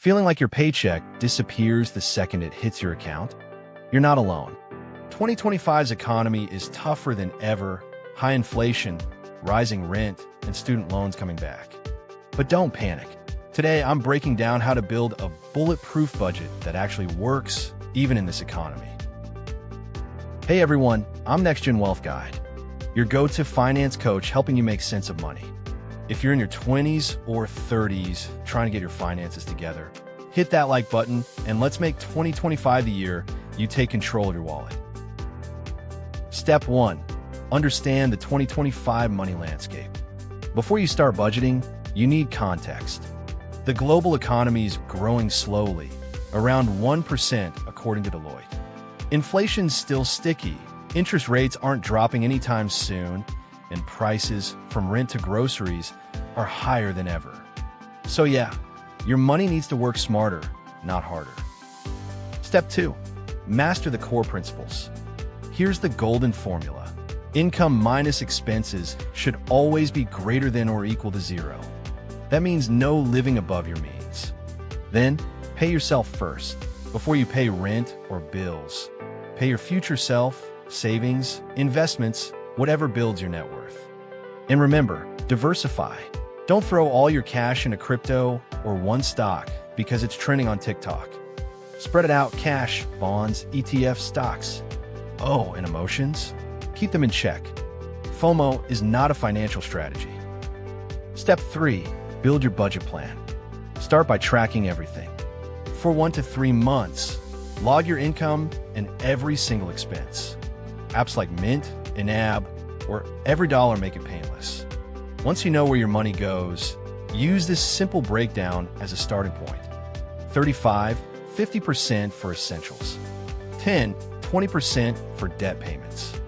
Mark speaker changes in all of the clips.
Speaker 1: Feeling like your paycheck disappears the second it hits your account? You're not alone. 2025's economy is tougher than ever, high inflation, rising rent, and student loans coming back. But don't panic. Today, I'm breaking down how to build a bulletproof budget that actually works, even in this economy. Hey everyone, I'm NextGen Wealth Guide, your go-to finance coach helping you make sense of money. If you're in your 20s or 30s trying to get your finances together, hit that like button and let's make 2025 the year you take control of your wallet. Step 1. Understand the 2025 money landscape. Before you start budgeting, you need context. The global economy is growing slowly, around 1% according to Deloitte. Inflation's still sticky, interest rates aren't dropping anytime soon, and prices, from rent to groceries, are higher than ever. So yeah, your money needs to work smarter, not harder. Step 2. Master the core principles. Here's the golden formula. Income minus expenses should always be greater than or equal to 0. That means no living above your means. Then, pay yourself first, before you pay rent or bills. Pay your future self, savings, investments, whatever builds your net worth. And remember, diversify. Don't throw all your cash into crypto or one stock because it's trending on TikTok. Spread it out: cash, bonds, ETFs, stocks. Oh, and emotions? Keep them in check. FOMO is not a financial strategy. Step 3. Build your budget plan. Start by tracking everything. For 1 to 3 months, log your income and every single expense. Apps like Mint, Inab, or EveryDollar make it painless. Once you know where your money goes, use this simple breakdown as a starting point. 35-50% for essentials. 10-20% for debt payments.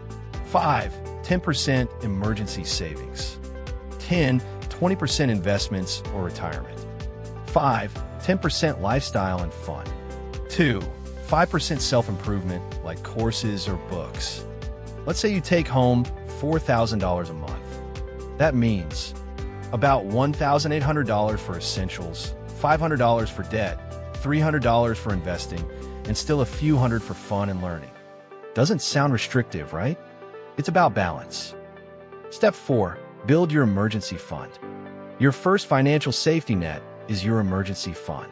Speaker 1: 5-10% emergency savings. 10-20% investments or retirement. 5-10% lifestyle and fun. 2-5% self-improvement like courses or books. Let's say you take home $4,000 a month. That means about $1,800 for essentials, $500 for debt, $300 for investing, and still a few hundred for fun and learning. Doesn't sound restrictive, right? It's about balance. Step 4. Build your emergency fund. Your first financial safety net is your emergency fund.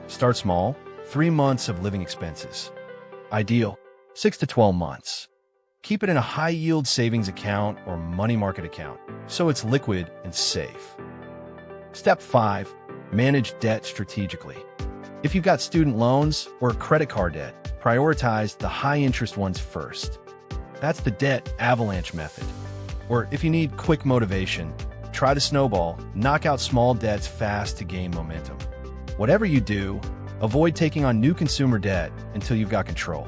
Speaker 1: Start small, 3 months of living expenses. Ideal, 6 to 12 months. Keep it in a high-yield savings account or money market account, so it's liquid and safe. Step 5. Manage debt strategically. If you've got student loans or credit card debt, prioritize the high-interest ones first. That's the debt avalanche method. Or if you need quick motivation, try the snowball, knock out small debts fast to gain momentum. Whatever you do, avoid taking on new consumer debt until you've got control.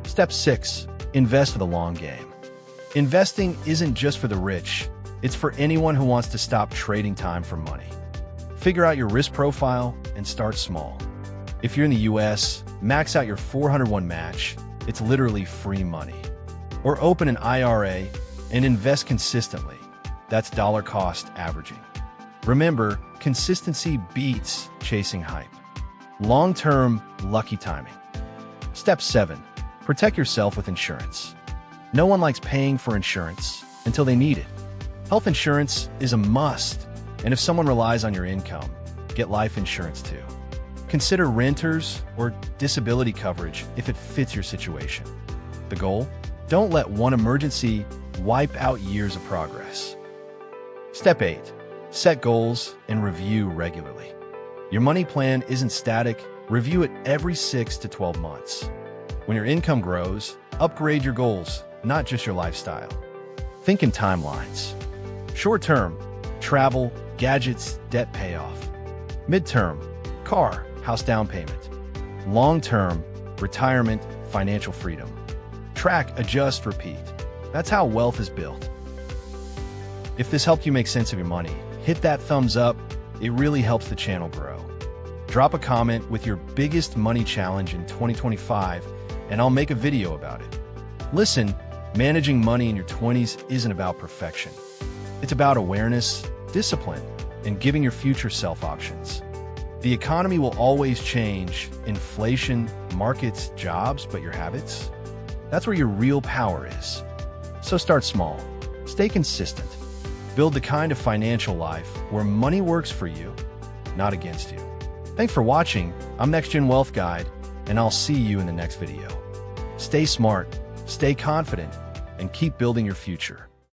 Speaker 1: Step 6. Invest for the long game. Investing isn't just for the rich, it's for anyone who wants to stop trading time for money. Figure out your risk profile and start small. If you're in the US, max out your 401 match. It's literally free money. Or open an IRA and invest consistently. That's dollar cost averaging. Remember, consistency beats chasing hype. Long-term, lucky timing. Step 7. Protect yourself with insurance. No one likes paying for insurance until they need it. Health insurance is a must, and if someone relies on your income, get life insurance too. Consider renters or disability coverage if it fits your situation. The goal? Don't let one emergency wipe out years of progress. Step 8. Set goals and review regularly. Your money plan isn't static. Review it every 6 to 12 months. When your income grows, upgrade your goals, not just your lifestyle. Think in timelines. Short-term, travel, gadgets, debt payoff. Mid-term, car, house down payment. Long-term, retirement, financial freedom. Track, adjust, repeat. That's how wealth is built. If this helped you make sense of your money, hit that thumbs up. It really helps the channel grow. Drop a comment with your biggest money challenge in 2025, and I'll make a video about it. Listen, managing money in your 20s isn't about perfection. It's about awareness, discipline, and giving your future self options. The economy will always change. Inflation, markets, jobs, but your habits? That's where your real power is. So start small. Stay consistent. Build the kind of financial life where money works for you, not against you. Thanks for watching. I'm NextGen Wealth Guide, and I'll see you in the next video. Stay smart, stay confident, and keep building your future.